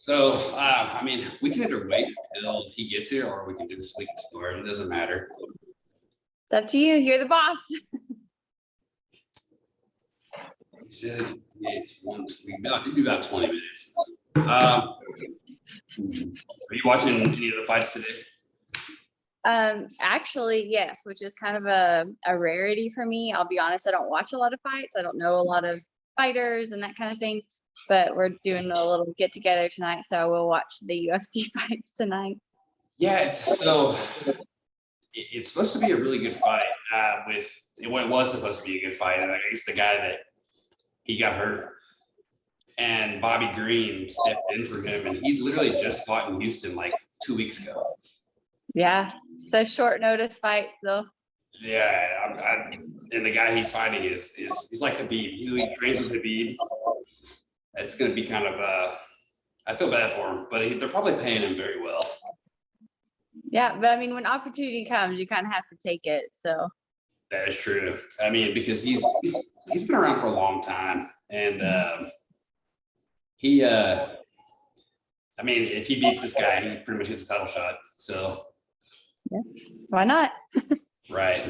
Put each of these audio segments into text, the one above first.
So, I mean, we can either wait until he gets here or we can do this weekend story. It doesn't matter. It's up to you. You're the boss. He said we do about 20 minutes. Are you watching any of the fights today? Actually, yes, which is kind of a rarity for me. I'll be honest, I don't watch a lot of fights. I don't know a lot of fighters and that kind of thing, but we're doing a little get together tonight, so I will watch the UFC fights tonight. Yeah, it's supposed to be a really good fight. It was supposed to be a good fight. And I guess the guy that he got hurt, and Bobby Green stepped in for him, and he literally just fought in Houston like 2 weeks ago. Yeah, the short notice fights though. Yeah, and the guy he's fighting is he's like Khabib. He trains with Khabib. It's going to be kind of I feel bad for him, but they're probably paying him very well. Yeah, but I mean, when opportunity comes, you kind of have to take it. So that is true. I mean, because he's been around for a long time, and I mean, if he beats this guy, he pretty much gets a title shot. So yeah, why not? Right.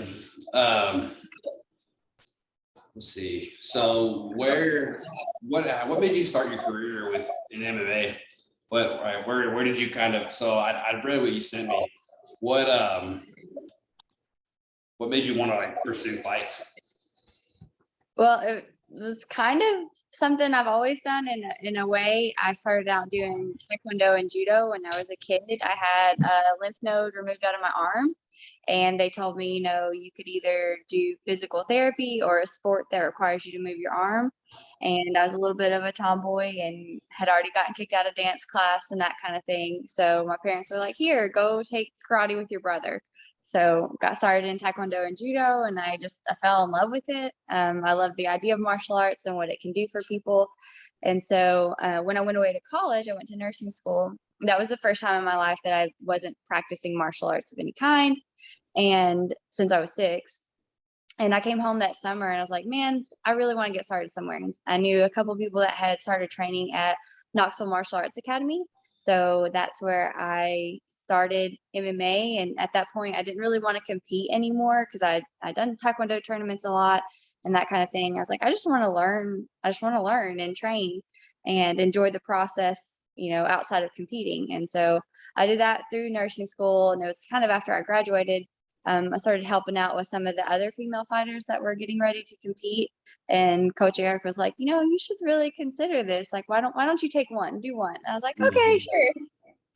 Let's see. So what made you start your career in MMA? Where did you kind of? So I read what you sent me. What made you want to like pursue fights? Well, it was kind of something I've always done in a way. I started out doing taekwondo and judo when I was a kid. I had a lymph node removed out of my arm, and they told me, you could either do physical therapy or a sport that requires you to move your arm. And I was a little bit of a tomboy and had already gotten kicked out of dance class and that kind of thing. So my parents were like, here, go take karate with your brother. So got started in taekwondo and judo, and I fell in love with it. I love the idea of martial arts and what it can do for people. And so when I went away to college, I went to nursing school. That was the first time in my life that I wasn't practicing martial arts of any kind. And since I was 6, and I came home that summer and I was like, man, I really want to get started somewhere. And I knew a couple of people that had started training at Knoxville Martial Arts Academy. So that's where I started MMA. And at that point, I didn't really want to compete anymore because I'd done taekwondo tournaments a lot and that kind of thing. I was like, I just want to learn. I just want to learn and train and enjoy the process, outside of competing. And so I did that through nursing school. And it was kind of after I graduated, I started helping out with some of the other female fighters that were getting ready to compete. And Coach Eric was like, you should really consider this. Like, why don't you take one? Do one. And I was like, okay, sure.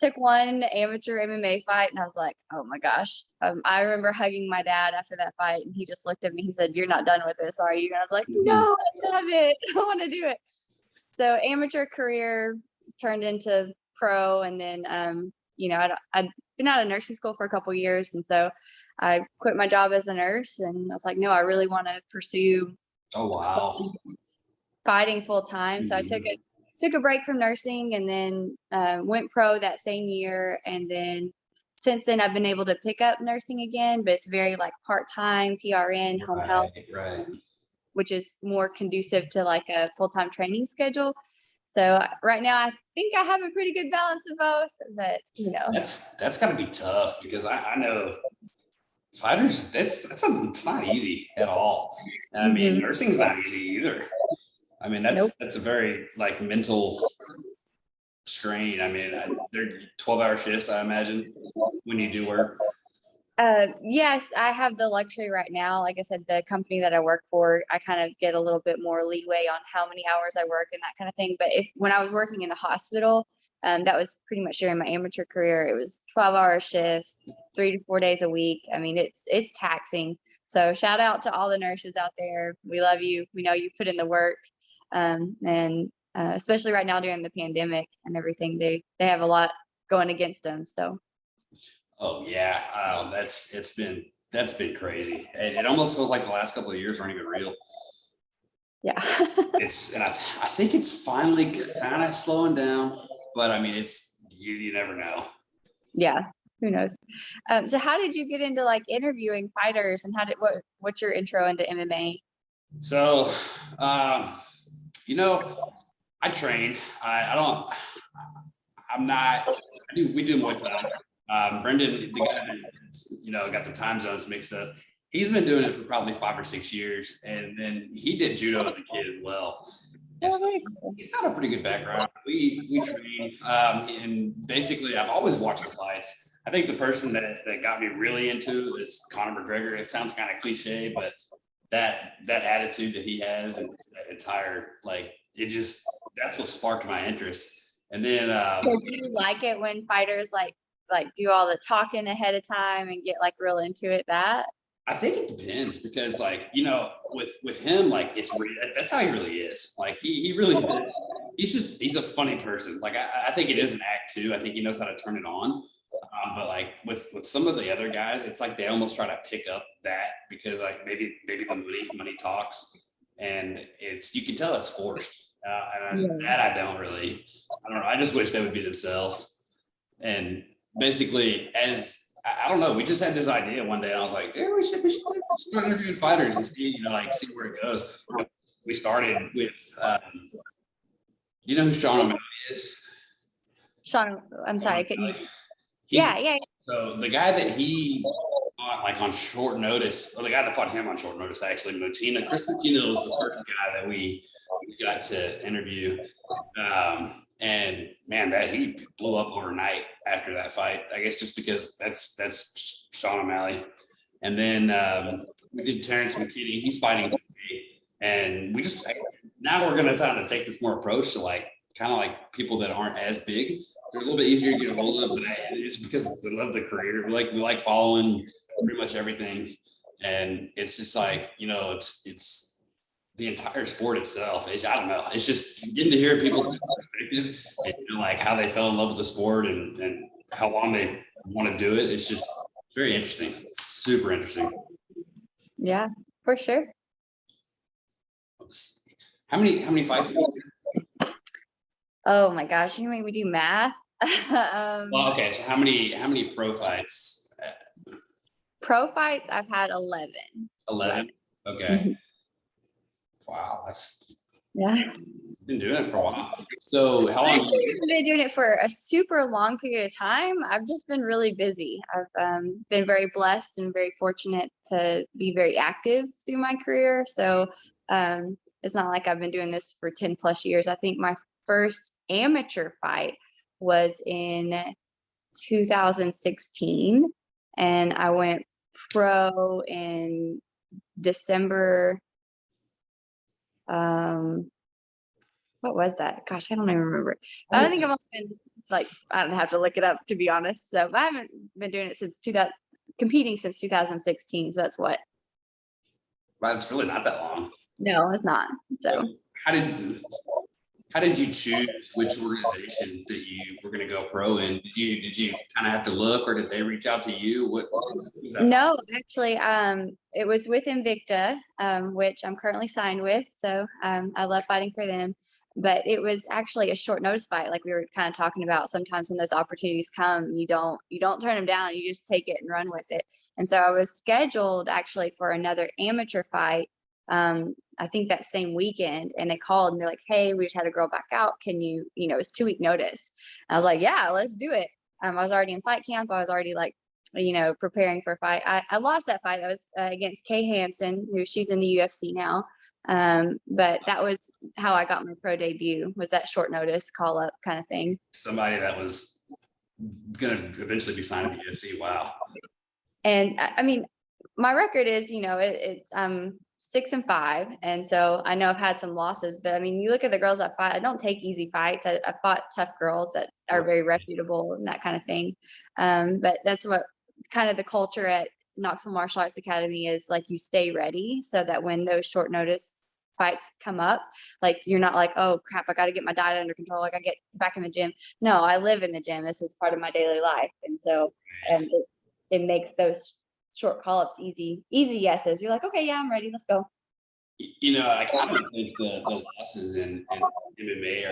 Took one amateur MMA fight, and I was like, oh my gosh. I remember hugging my dad after that fight, and he just looked at me. He said, "You're not done with this, are you?" And I was like, no, I love it. I want to do it. So amateur career turned into pro, and then I'd been out of nursing school for a couple years, and so I quit my job as a nurse, and I was like, no, I really want to pursue fighting full time. So I took a break from nursing, and then went pro that same year. And then since then, I've been able to pick up nursing again, but it's very like part-time, PRN, home health, which is more conducive to like a full-time training schedule. So right now, I think I have a pretty good balance of both, but that's got to be tough because I know fighters. It's not easy at all. I mean, nursing's not easy either. I mean, that's a very like mental strain. I mean, they're 12-hour shifts, I imagine, when you do work. Yes, I have the luxury right now. Like I said, the company that I work for, I kind of get a little bit more leeway on how many hours I work and that kind of thing. But when I was working in the hospital, that was pretty much during my amateur career. It was 12-hour shifts, 3 to 4 days a week. I mean, it's taxing. So shout out to all the nurses out there. We love you. We know you put in the work. And especially right now during the pandemic and everything, they have a lot going against them. So. Oh yeah, that's been crazy. It almost feels like the last couple of years aren't even real. Yeah. I think it's finally kind of slowing down, but I mean, you never know. Yeah, who knows? So how did you get into like interviewing fighters, and what's your intro into MMA? So You know, I train. I don't. I'm not. We do Muay Thai. Brendan, the guy that got the time zones mixed up. He's been doing it for probably 5 or 6 years, and then he did judo as a kid as well. And so he's got a pretty good background. We train, and basically, I've always watched the fights. I think the person that got me really into is Conor McGregor. It sounds kind of cliche, but that attitude that he has and that entire that's what sparked my interest. And then So do you like it when fighters like do all the talking ahead of time and get like real into it? That I think it depends because with him, that's how he really is. Like he really is. He's a funny person. Like I think it is an act too. I think he knows how to turn it on. But like with some of the other guys, it's like they almost try to pick up that because like maybe the money talks, and you can tell it's forced. That I don't know. I just wish they would be themselves. And basically, I don't know, we just had this idea one day, and I was like, "Yeah, we should start interviewing fighters and see where it goes." We started with, you know who Sean O'Malley is? Sean, I'm sorry, couldn't you? He's, Yeah. So the guy that he fought on short notice, or the guy that fought him on short notice, actually, Chris Motina was the first guy that we got to interview. And man, that he blew up overnight after that fight. I guess just because that's Sean O'Malley. And then we did Terrence McKinney. He's fighting today, and now we're gonna try to take this more approach to kind of like people that aren't as big. They're a little bit easier to get a hold of, but it's because we love the career. We like following pretty much everything, and it's just it's the entire sport itself. I don't know. It's just getting to hear people's perspective and like how they fell in love with the sport and how long they want to do it. It's just very interesting. Super interesting. Yeah, for sure. How many fights? Oh my gosh, you make me do math. Well, okay. So how many pro fights? Pro fights, I've had 11. 11. Okay. Mm-hmm. Wow, that's been doing it for a while. So how long? I actually haven't been doing it for a super long period of time. I've just been really busy. I've been very blessed and very fortunate to be very active through my career. So it's not like I've been doing this for 10 plus years. I think my first amateur fight was in 2016, and I went pro in December. What was that? Gosh, I don't even remember. I don't think I've only been I don't have to look it up to be honest. So I haven't been doing it since competing since 2016. So that's what. Well, it's really not that long. No, it's not. So how did you choose which organization that you were going to go pro in? Did you kind of have to look, or did they reach out to you? What was that? No, actually, it was with Invicta, which I'm currently signed with. So I love fighting for them. But it was actually a short notice fight, like we were kind of talking about. Sometimes when those opportunities come, you don't turn them down. You just take it and run with it. And so I was scheduled actually for another amateur fight. I think that same weekend, and they called and they're like, "Hey, we just had a girl back out. Can you, it's 2-week notice." And I was like, "Yeah, let's do it." I was already in fight camp. I was already preparing for a fight. I lost that fight. That was against Kay Hansen, who she's in the UFC now. But that was how I got my pro debut, was that short notice call up kind of thing. Somebody that was going to eventually be signed to the UFC. Wow. And I mean, my record is, it's 6-5. And so I know I've had some losses, but I mean, you look at the girls that fight, I don't take easy fights. I fought tough girls that are very reputable and that kind of thing. But that's what kind of the culture at Knoxville Martial Arts Academy is, like, you stay ready so that when those short notice fights come up, like, you're not like, "Oh crap, I got to get my diet under control. Like, I get back in the gym." No, I live in the gym. This is part of my daily life. And so it makes those short call-ups easy yeses. You're like, "Okay, yeah, I'm ready. Let's go." I kind of think the losses in MMA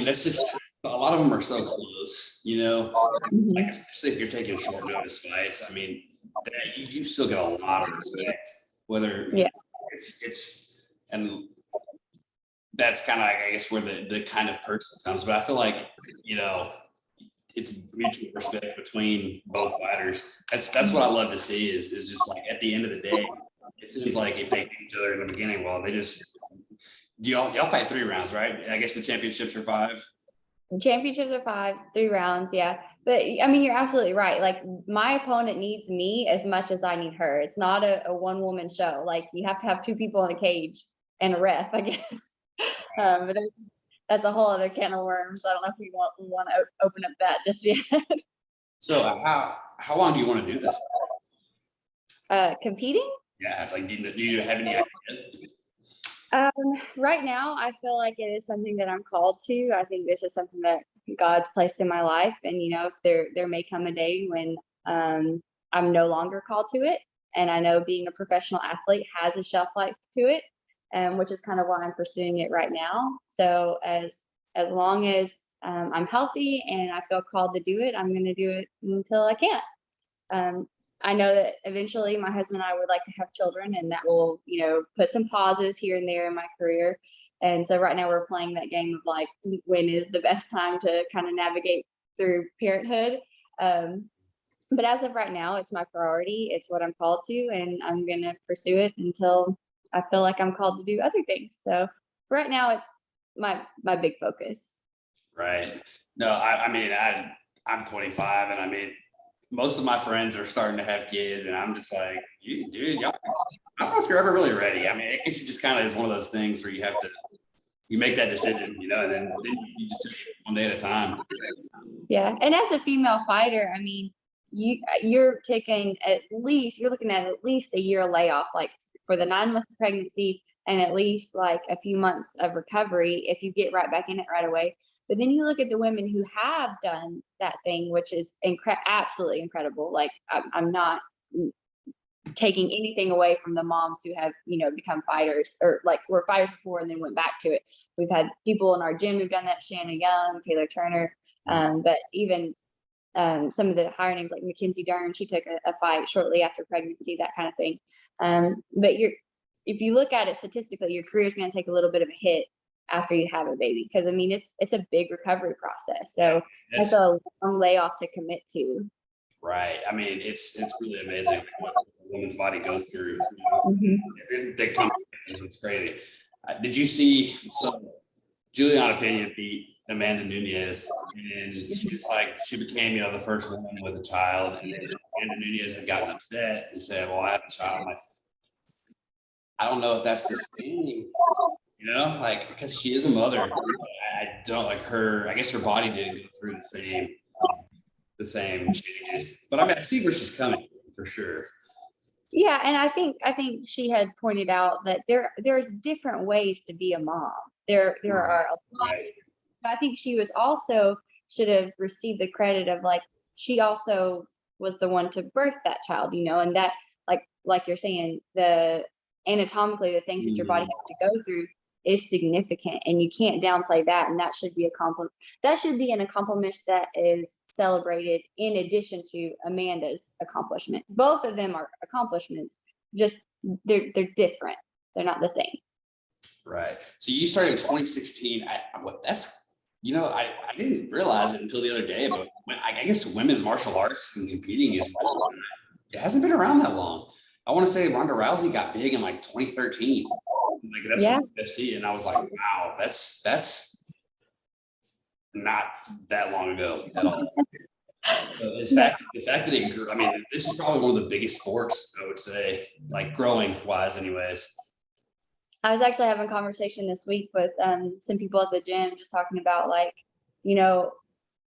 that's just, a lot of them are so close, like, especially if you're taking short notice fights. I mean, you still get a lot of respect, whether it's and that's kind of, I guess, where the kind of person comes. But I feel like, you know, it's mutual respect between both fighters. That's what I love to see is just like at the end of the day, it seems like if they hate each other in the beginning, well, they just y'all fight 3 rounds, right? I guess the championships are 5. Championships are 5, 3 rounds, yeah. But I mean, you're absolutely right. Like my opponent needs me as much as I need her. It's not a one woman show. Like you have to have 2 people in a cage and a ref, I guess. But that's a whole other can of worms. I don't know if we want to open up that just yet. So how long do you want to do this? Competing? Yeah, like do you have any idea? Right now, I feel like it is something that I'm called to. I think this is something that God's placed in my life, and if there may come a day when I'm no longer called to it, and I know being a professional athlete has a shelf life to it, which is kind of why I'm pursuing it right now. So as long as I'm healthy and I feel called to do it, I'm going to do it until I can't. Um, I know that eventually my husband and I would like to have children, and that will, put some pauses here and there in my career. And so right now we're playing that game of like, when is the best time to kind of navigate through parenthood. But as of right now, it's my priority. It's what I'm called to, and I'm going to pursue it until I feel like I'm called to do other things. So right now it's my big focus. Right. No, I mean, I'm 25, and I mean, most of my friends are starting to have kids, and I'm just like, dude, y'all, I don't know if you're ever really ready. I mean, I guess it just kind of is one of those things where you make that decision, and then you just take it one day at a time. Yeah, and as a female fighter, I mean, you're looking at least a year layoff, like for the 9 months of pregnancy, and at least like a few months of recovery if you get right back in it right away. But then you look at the women who have done that thing, which is absolutely incredible. Like I'm not taking anything away from the moms who have become fighters, or like were fighters before and then went back to it. We've had people in our gym who've done that: Shanna Young, Taylor Turner, but even some of the higher names like Mackenzie Dern. She took a fight shortly after pregnancy, that kind of thing. But if you look at it statistically, your career is going to take a little bit of a hit after you have a baby, because I mean it's a big recovery process. So that's a long layoff to commit to. Right. I mean, it's really amazing what a woman's body goes through. They come, it's crazy. Did you see? So Juliana Pena beat Amanda Nunez, and she became the first woman with a child, and then Amanda Nunez had gotten upset and said, "Well, I have a child." I'm like, I don't know if that's the same, like, because she is a mother. I don't like her. I guess her body didn't go through the same changes, but I mean, I see where she's coming from, for sure. Yeah, and I think she had pointed out that there's different ways to be a mom. There are a lot. Right. I think she should have received the credit of, like, she also was the one to birth that child, and that, like you're saying, the anatomically the things that your body has to go through is significant, and you can't downplay that. And that should be a compliment. That should be an accomplishment that is celebrated in addition to Amanda's accomplishment. Both of them are accomplishments, just they're different. They're not the same. Right. So you started in 2016. I didn't realize it until the other day, but I guess women's martial arts and competing it hasn't been around that long. I want to say Ronda Rousey got big in like 2013. Like that's what UFC, and I was like, wow, that's not that long ago at all. The fact that it grew, I mean, this is probably one of the biggest sports, I would say, like growing wise, anyways. I was actually having a conversation this week with some people at the gym, just talking about, like,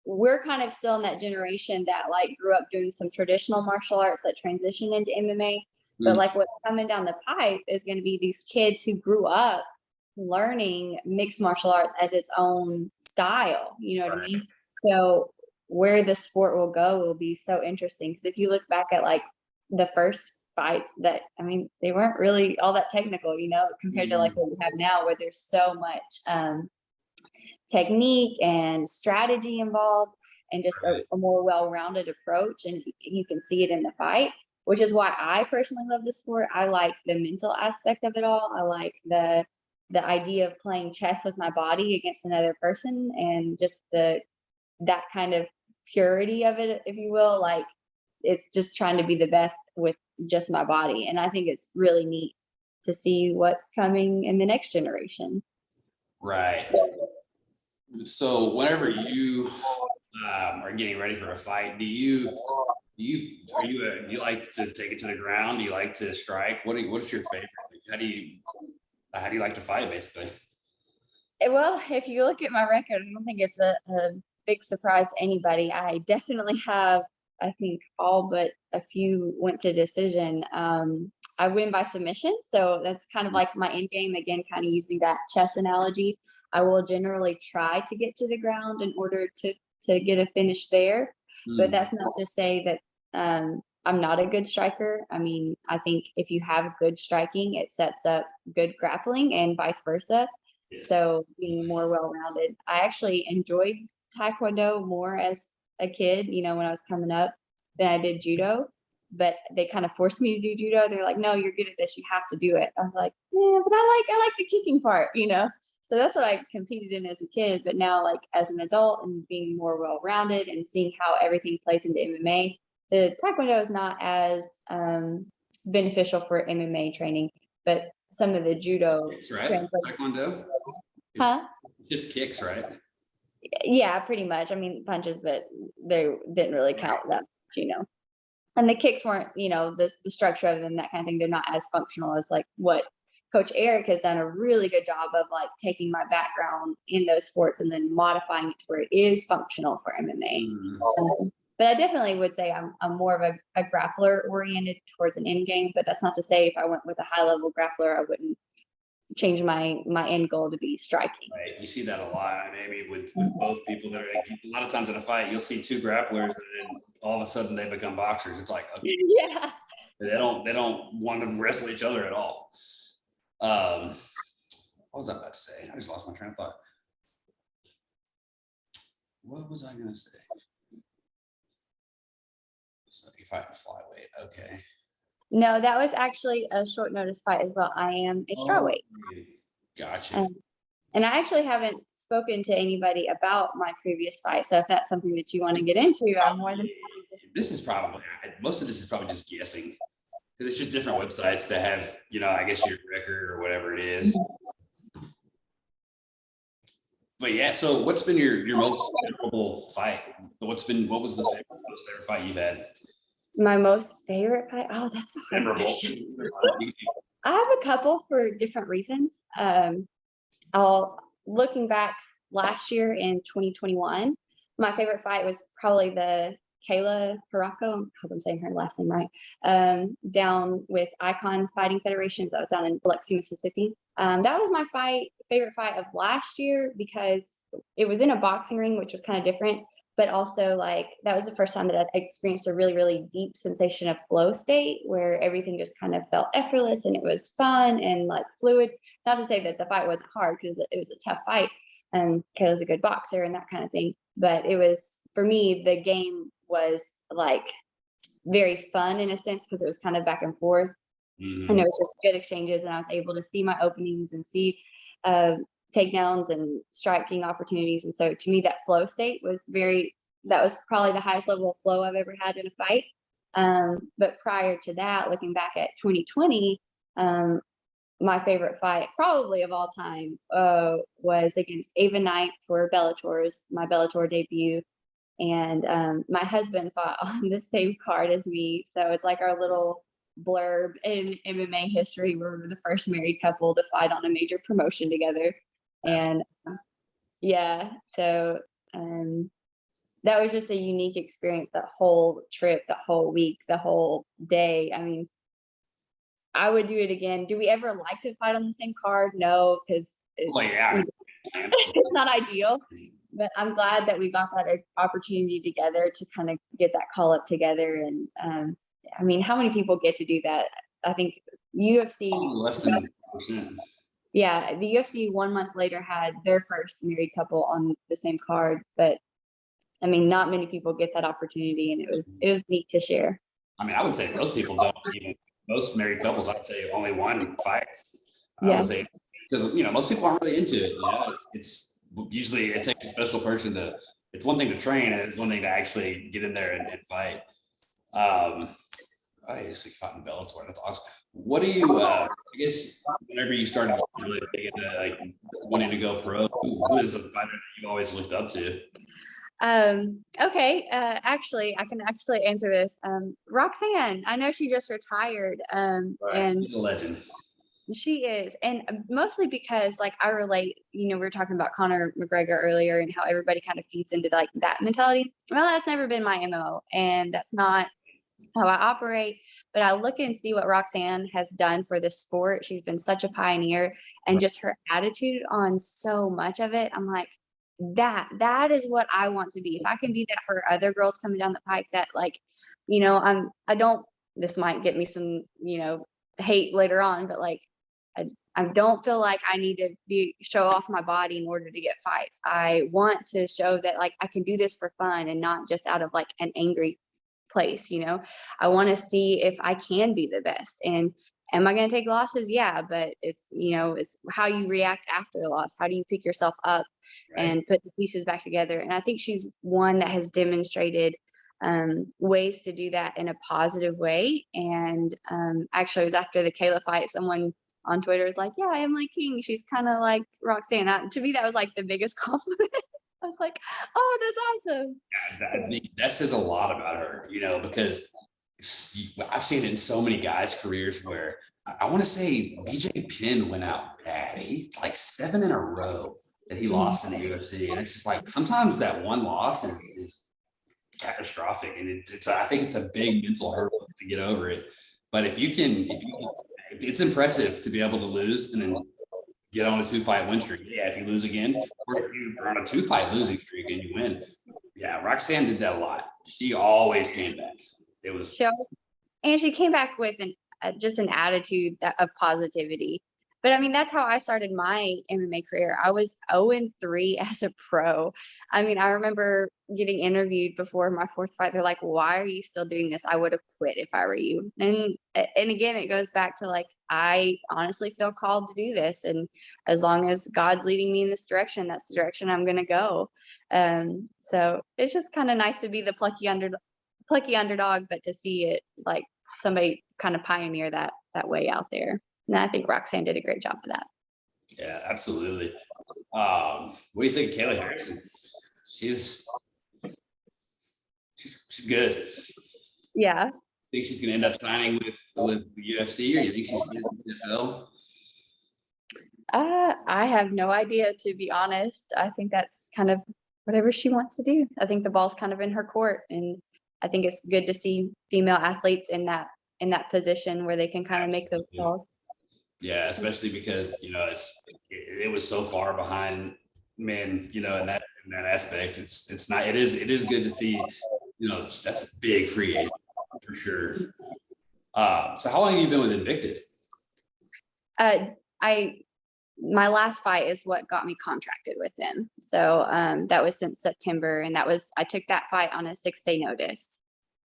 we're kind of still in that generation that like grew up doing some traditional martial arts that transitioned into MMA. But like what's coming down the pipe is going to be these kids who grew up learning mixed martial arts as its own style. You know what I mean? So where the sport will go will be so interesting. Because if you look back at like the first fights, that, I mean, they weren't really all that technical, compared to like what we have now, where there's so much technique and strategy involved, and just a more well-rounded approach, and you can see it in the fight, which is why I personally love the sport. I like the mental aspect of it all. I like the the idea of playing chess with my body against another person, and just that kind of purity of it, if you will, like it's just trying to be the best with just my body. And I think it's really neat to see what's coming in the next generation. Right. So whenever you are getting ready for a fight, do you like to take it to the ground? Do you like to strike? What's your favorite? How do you like to fight, basically? Well, if you look at my record, I don't think it's a big surprise to anybody. I definitely have, I think, all but a few went to decision. I win by submission, so that's kind of like my end game. Again, kind of using that chess analogy. I will generally try to get to the ground in order to get a finish there, but that's not to say that I'm not a good striker. I mean, I think if you have good striking, it sets up good grappling and vice versa. Yes. So being more well-rounded. I actually enjoyed Taekwondo more as a kid, when I was coming up, than I did judo. But they kind of forced me to do judo. They're like, no, you're good at this. You have to do it. I was like, yeah, but I like the kicking part. So that's what I competed in as a kid. But now, like as an adult and being more well-rounded and seeing how everything plays into MMA, the Taekwondo is not as beneficial for MMA training, but some of the judo kicks, right? Taekwondo. Huh? Just kicks, right? Yeah, pretty much. I mean, punches, but they didn't really count that much. And the kicks weren't, the structure of them, that kind of thing. They're not as functional as like what Coach Eric has done a really good job of, like taking my background in those sports and then modifying it to where it is functional for MMA. But I definitely would say I'm more of a grappler oriented towards an end game. But that's not to say if I went with a high level grappler, I wouldn't change my end goal to be striking. Right. You see that a lot. I mean, with both people that are a lot of times in a fight, you'll see two grapplers and then all of a sudden they become boxers. It's like, okay, yeah, they don't want to wrestle each other at all. What was I about to say? I just lost my train of thought. What was I going to say? So you fight flyweight. Okay. No, that was actually a short notice fight as well. I am a strawweight. Gotcha. And I actually haven't spoken to anybody about my previous fight. So if that's something that you want to get into, I'm more than. This is probably, most of this is probably just guessing, because it's just different websites that have, I guess your record or whatever it is. But yeah, so what's been your most memorable fight? What was the most favorite fight you've had? My most favorite fight? Oh, that's a hard question. I have a couple for different reasons. Looking back last year in 2021, my favorite fight was probably the Kayla Paracco, I hope I'm saying her last name right, down with Icon Fighting Federations. That was down in Biloxi, Mississippi. That was my favorite fight of last year because it was in a boxing ring, which was kind of different, but also like that was the first time that I'd experienced a really, really deep sensation of flow state where everything just kind of felt effortless and it was fun and like fluid. Not to say that the fight wasn't hard, because it was a tough fight and Kayla's a good boxer and that kind of thing. But it was, for me, the game was like very fun in a sense because it was kind of back and forth. And it was just good exchanges, and I was able to see my openings and see takedowns and striking opportunities. And so to me, that flow state that was probably the highest level of flow I've ever had in a fight. But prior to that, looking back at 2020, my favorite fight probably of all time was against Ava Knight for my Bellator debut. And my husband fought on the same card as me. So it's like our little blurb in MMA history. We were the first married couple to fight on a major promotion together. And yeah, so that was just a unique experience, that whole trip, the whole week, the whole day. I mean, I would do it again. Do we ever like to fight on the same card? No, because it's not ideal. But I'm glad that we got that opportunity together to kind of get that call up together. And I mean, how many people get to do that? I think UFC. Less than 1%. Yeah, the UFC 1 month later had their first married couple on the same card, but I mean, not many people get that opportunity, and it was neat to share. I mean, I would say most people don't. Most married couples, I'd say, only one fights. Yeah. I would say because most people aren't really into it. It's usually it takes a special person to. It's one thing to train, and it's one thing to actually get in there and fight. I so you fought in Bellator. That's awesome. What do you? I guess whenever you started really big into like wanting to go pro, who is the fighter that you always looked up to? Okay. Actually, I can actually answer this. Roxanne, I know she just retired. Right, And she's a legend. she is, and mostly because like I relate, we were talking about Conor McGregor earlier and how everybody kind of feeds into like that mentality. Well, that's never been my MO, and that's not how I operate. But I look and see what Roxanne has done for this sport. She's been such a pioneer, and just her attitude on so much of it. I'm like, that is what I want to be. If I can be that for other girls coming down the pike, that like, I don't. This might get me some, hate later on, but like, I don't feel like I need to show off my body in order to get fights. I want to show that like I can do this for fun and not just out of like an angry place. I want to see if I can be the best. And am I going to take losses? Yeah, but it's how you react after the loss. How do you pick yourself up and put the pieces back together? And I think she's one that has demonstrated ways to do that in a positive way. And actually, it was after the Kayla fight, someone on Twitter was like, "Yeah, Emilee King, she's kind of like Roxanne." To me, that was like the biggest compliment. I was like, "Oh, that's awesome." That says a lot about her, because I've seen it in so many guys' careers where I want to say BJ Penn went out bad. He like 7 in a row that he lost in the UFC, and it's just like sometimes that one loss is catastrophic, and I think it's a big mental hurdle to get over it. But if you can, it's impressive to be able to lose and then get on a 2-fight win streak. Yeah, if you lose again, or if you're on a 2-fight losing streak and you win. Yeah, Roxanne did that a lot. She always came back. It was, and she came back with just an attitude of positivity. But I mean, that's how I started my MMA career. I was 0-3 as a pro. I mean, I remember getting interviewed before my 4th fight. They're like, "Why are you still doing this? I would have quit if I were you." And again, it goes back to like, I honestly feel called to do this. And as long as God's leading me in this direction, that's the direction I'm going to go. So it's just kind of nice to be the plucky underdog, but to see it like somebody kind of pioneer that way out there. And I think Roxanne did a great job of that. yeah, absolutely. What do you think of Kayla Harrison? She's good. Yeah. Think she's going to end up signing with the UFC, or you think she's in the NFL? I have no idea, to be honest. I think that's kind of whatever she wants to do. I think the ball's kind of in her court, and I think it's good to see female athletes in that position where they can kind of make those calls. Yeah, especially because it was so far behind men, in that aspect. It's not. It is good to see. That's a big free agent for sure. So how long have you been with Invicted? My last fight is what got me contracted with them. So that was since September, and I took that fight on a 6-day notice,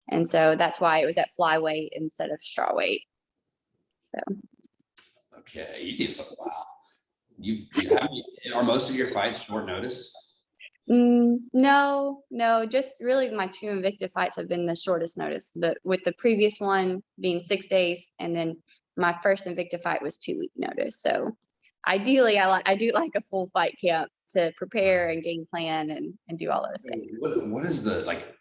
and so that's why it was at flyweight instead of strawweight. So. Okay, you did so wow. Are most of your fights short notice? No, just really my 2 Invicta fights have been the shortest notice. With the previous one being 6 days, and then my first Invicta fight was 2-week notice. So ideally, I do like a full fight camp to prepare and game plan and do all those things. What is the like?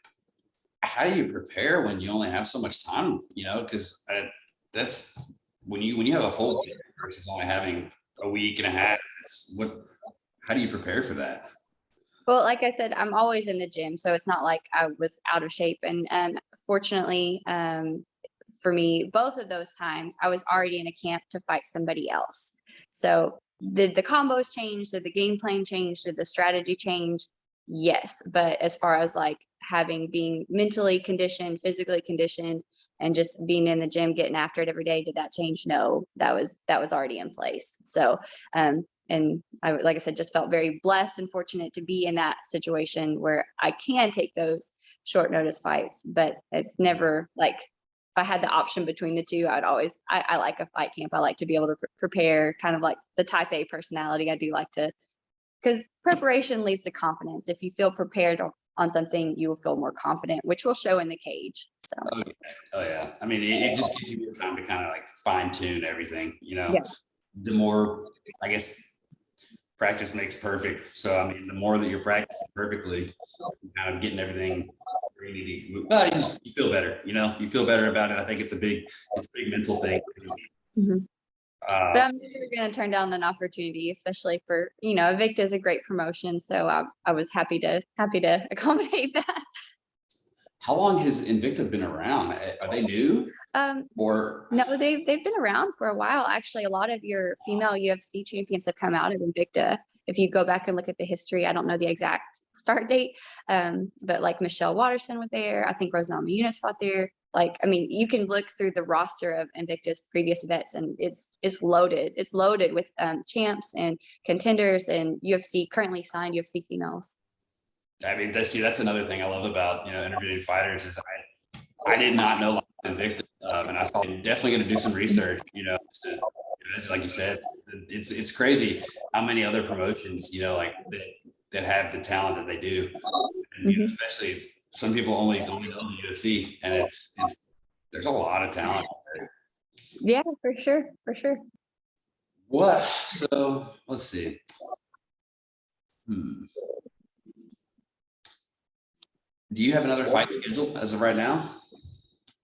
How do you prepare when you only have so much time? Because that's when you have a full camp versus only having a week and a half. How do you prepare for that? Well, like I said, I'm always in the gym, so it's not like I was out of shape. And fortunately, for me, both of those times, I was already in a camp to fight somebody else. So did the combos change? Did the game plan change? Did the strategy change? Yes. But as far as like being mentally conditioned, physically conditioned, and just being in the gym, getting after it every day, did that change? No, that was already in place. So, and I, like I said, just felt very blessed and fortunate to be in that situation where I can take those short notice fights, but it's never like I had the option between the two, I like a fight camp. I like to be able to prepare, kind of like the type A personality. I do like to, because preparation leads to confidence. If you feel prepared on something, you will feel more confident, which will show in the cage. So. Oh yeah. I mean, it just gives you more time to kind of like fine tune everything. Yeah. The more, I guess, practice makes perfect. So I mean, the more that you're practicing perfectly, kind of getting everything where you need to move. Well, you feel better. You feel better about it. I think it's a big mental thing. Mm-hmm. But I'm never going to turn down an opportunity, especially for, Invicta is a great promotion. So I was happy to accommodate that. How long has Invicta been around? Are they new? No, they've been around for a while. Actually, a lot of your female UFC champions have come out of Invicta. If you go back and look at the history, I don't know the exact start date, but like Michelle Watterson was there. I think Rose Namajunas fought there. Like, I mean, you can look through the roster of Invicta's previous events, and it's loaded. It's loaded with champs and contenders and UFC currently signed UFC females. I mean, that's another thing I love about interviewing fighters is I did not know Invicta, and I saw definitely going to do some research. Like you said, it's crazy how many other promotions like that have the talent that they do, and especially some people only know the UFC, and it's there's a lot of talent out there. Yeah, for sure. What? So let's see. Do you have another fight scheduled as of right now?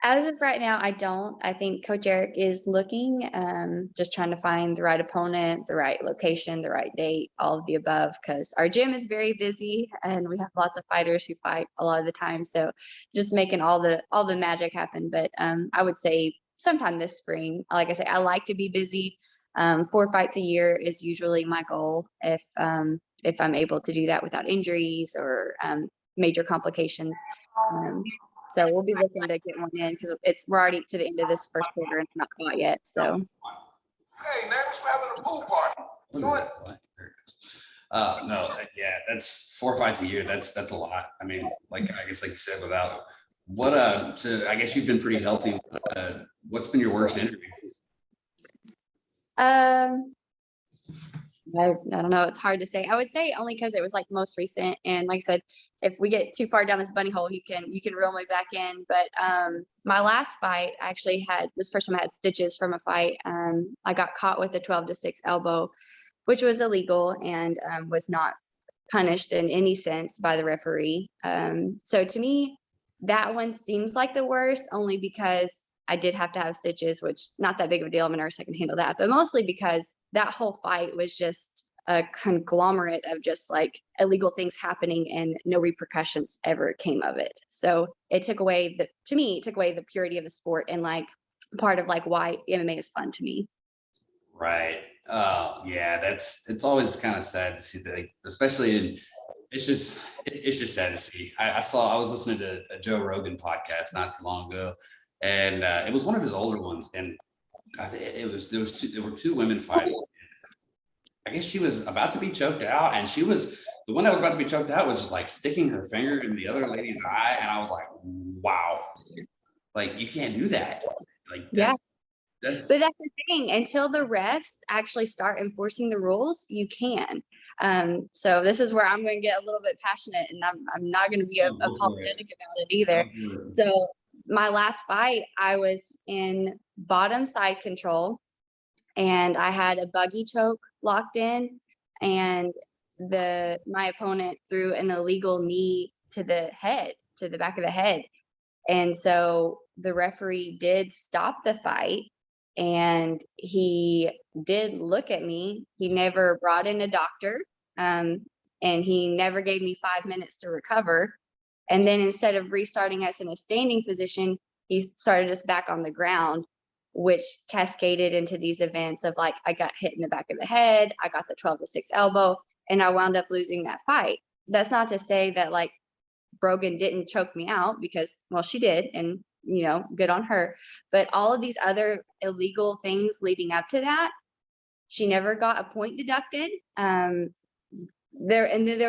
As of right now, I don't. I think Coach Eric is looking, just trying to find the right opponent, the right location, the right date, all of the above, because our gym is very busy and we have lots of fighters who fight a lot of the time. So just making all the magic happen. But I would say sometime this spring. Like I say, I like to be busy. 4 fights a year is usually my goal if I'm able to do that without injuries or major complications. So we'll be looking to get one in because we're already to the end of this first quarter and not caught yet. So. Hey, neighbors, we're having a pool party. No, yeah, that's 4 fights a year. That's a lot. I mean, I guess like you said, without what so I guess you've been pretty healthy. What's been your worst interview? I don't know. It's hard to say. I would say only because it was like most recent. And like I said, if we get too far down this bunny hole, you can reel me back in. But my last fight, I actually had this first time I had stitches from a fight. I got caught with a 12-6 elbow, which was illegal and was not punished in any sense by the referee. So to me, that one seems like the worst, only because I did have to have stitches, which not that big of a deal. I'm a nurse, I can handle that. But mostly because that whole fight was just a conglomerate of just like illegal things happening and no repercussions ever came of it. So it took away the purity of the sport and like part of like why MMA is fun to me. Right. Yeah, it's always kind of sad to see that, especially in it's just sad to see. I was listening to a Joe Rogan podcast not too long ago, and it was one of his older ones, and I think there were 2 women fighting. I guess she was about to be choked out, and the one that was about to be choked out was just like sticking her finger in the other lady's eye, and I was like, wow, like you can't do that. Like yeah. But that's the thing. Until the refs actually start enforcing the rules, you can. So this is where I'm going to get a little bit passionate, and I'm not going to be apologetic about it either. So my last fight, I was in bottom side control, and I had a buggy choke locked in, and my opponent threw an illegal knee to the back of the head. And so the referee did stop the fight, and he did look at me. He never brought in a doctor, and he never gave me 5 minutes to recover. And then instead of restarting us in a standing position, he started us back on the ground, which cascaded into these events of like, I got hit in the back of the head, I got the 12-6 elbow, and I wound up losing that fight. That's not to say that like Brogan didn't choke me out, because, well, she did, and good on her. But all of these other illegal things leading up to that, she never got a point deducted. There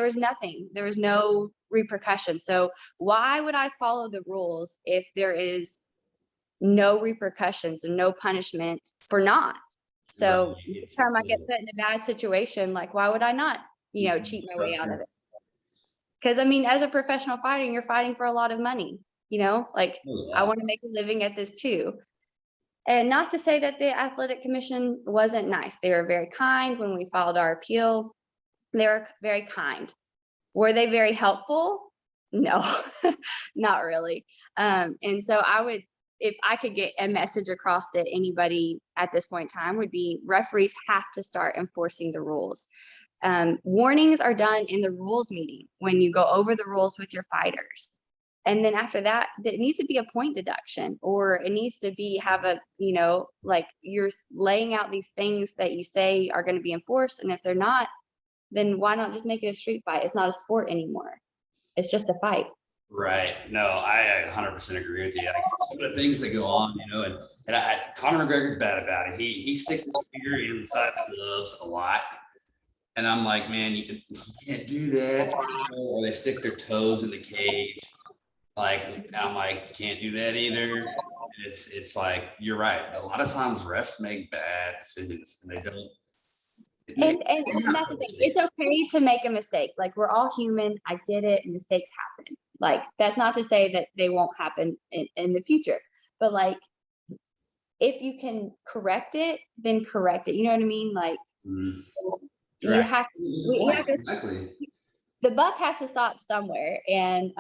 was nothing. There was no repercussion. So why would I follow the rules if there is no repercussions and no punishment for not. So Right. next time I get put in a bad situation, like, why would I not, cheat my way out of it? Because I mean, as a professional fighter, you're fighting for a lot of money, like I want to make a living at this too. And not to say that the athletic commission wasn't nice. They were very kind when we filed our appeal. They were very kind. Were they very helpful? No, not really. And so if I could get a message across to anybody at this point in time, would be referees have to start enforcing the rules. Warnings are done in the rules meeting when you go over the rules with your fighters. And then after that, there needs to be a point deduction, or it needs to have like you're laying out these things that you say are going to be enforced. And if they're not, then why not just make it a street fight? It's not a sport anymore. It's just a fight. Right. No, I 100% agree with you. Like, some of the things that go on, and Conor McGregor's bad about it. He sticks his finger inside the gloves a lot. And I'm like, man, you can't do that. Or they stick their toes in the cage. Like, I'm like, can't do that either. And it's like, you're right. A lot of times refs make bad decisions and they don't. And that's the thing. It's okay to make a mistake. Like, we're all human. I get it. Mistakes happen. Like, that's not to say that they won't happen in the future. But like, if you can correct it, then correct it. You know what I mean? Like, you have to, exactly. the buck has to stop somewhere. And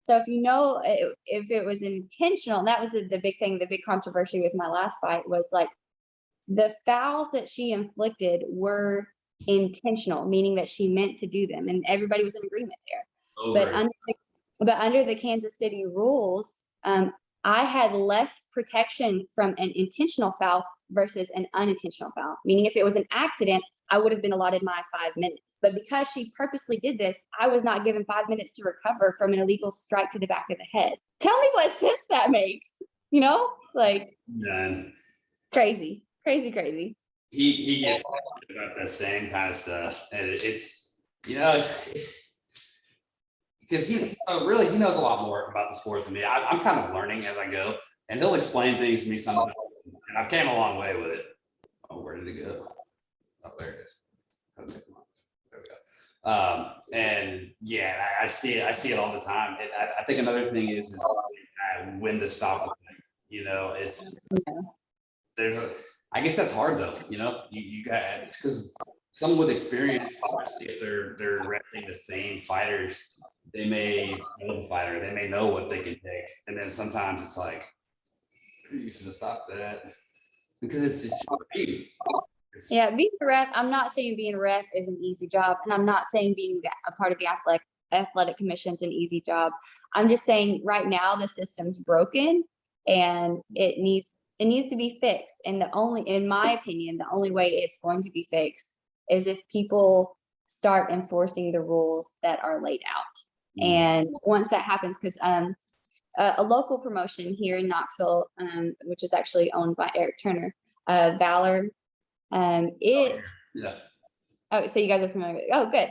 so if it was intentional, that was the big thing, the big controversy with my last fight was like, the fouls that she inflicted were intentional, meaning that she meant to do them, and everybody was in agreement there. But under the Kansas City rules, I had less protection from an intentional foul versus an unintentional foul, meaning if it was an accident, I would have been allotted my 5 minutes. But because she purposely did this, I was not given 5 minutes to recover from an illegal strike to the back of the head. Tell me what sense that makes, like None. Crazy. He gets about that same kind of stuff, and it's because he knows a lot more about the sport than me. I'm kind of learning as I go, and he'll explain things to me sometimes, and I've came a long way with it. Oh, where did it go? Oh, there it is. There we go. And yeah, I see it all the time. And I think another thing is when to stop the thing. I guess that's hard though. You got, it's because someone with experience, obviously, if they're wrestling the same fighters, they may know the fighter, they may know what they can take, and then sometimes it's like, you should have stopped that because it's just crazy. Yeah, being a ref, I'm not saying being a ref is an easy job, and I'm not saying being a part of the athletic commission is an easy job. I'm just saying right now the system's broken and it needs to be fixed. And in my opinion, the only way it's going to be fixed is if people start enforcing the rules that are laid out. And once that happens, because a local promotion here in Knoxville, which is actually owned by Eric Turner, Valor, Oh, so you guys are familiar with it. Oh, good.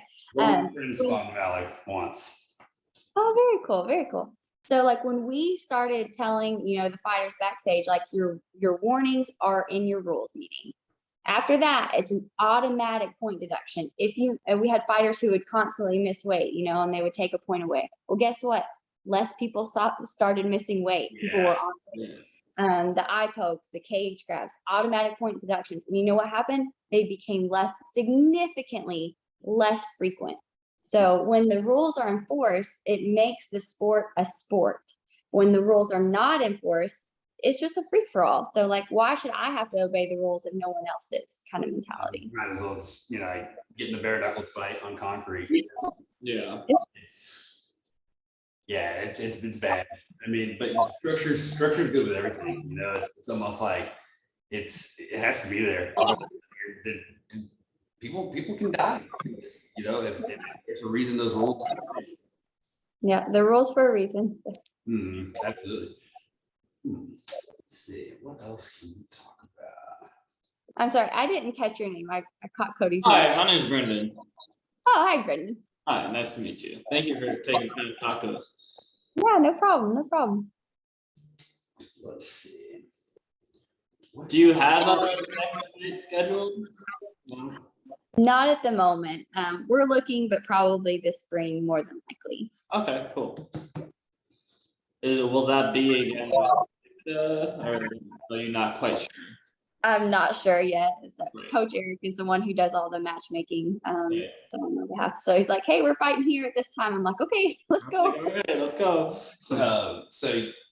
Friends fought Valor once. Oh, very cool. So like when we started telling, the fighters backstage, like your warnings are in your rules meeting. After that, it's an automatic point deduction. We had fighters who would constantly miss weight, and they would take a point away. Well, guess what? Less people started missing weight. People were on it. The eye pokes, the cage grabs, automatic point deductions. And you know what happened? They became significantly less frequent. So when the rules are enforced, it makes the sport a sport. When the rules are not enforced, it's just a free for all. So like, why should I have to obey the rules if no one else is? Kind of mentality. Might as well just, get in a bare knuckle fight on concrete. It's bad. I mean, but structure's good with everything. It's almost like it has to be there. People can die. If there's a reason those rules. Yeah, the rules for a reason. Absolutely. Let's see, what else can we talk about? I'm sorry, I didn't catch your name. I caught Cody's name. Hi, my name is Brendan. Oh, hi, Brendan. Hi, nice to meet you. Thank you for taking time to talk to us. Yeah, no problem. Let's see. Do you have a next fight scheduled? No? Not at the moment. We're looking, but probably this spring more than likely. Okay, cool. Will that be again or are you not quite sure? I'm not sure yet. Right. Coach Eric is the one who does all the matchmaking Right. on my behalf. So he's like, "Hey, we're fighting here at this time." I'm like, "Okay, let's go." All right, let's go. So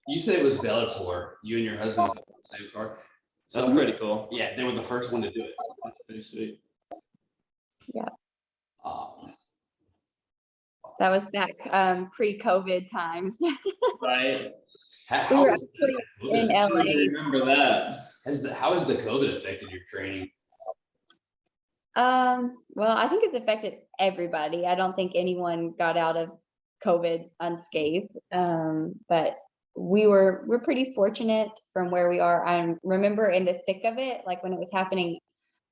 you said it was Bellator. You and your husband fought on the same card. So That's pretty cool. Yeah, they were the first one to do it. That's pretty sweet. Yeah, Um, that was back pre-COVID times. Right. We were has actually in COVID, LA. Remember that. how has the COVID affected your training? Well, I think it's affected everybody. I don't think anyone got out of COVID unscathed. But we're pretty fortunate from where we are. I remember in the thick of it, like when it was happening,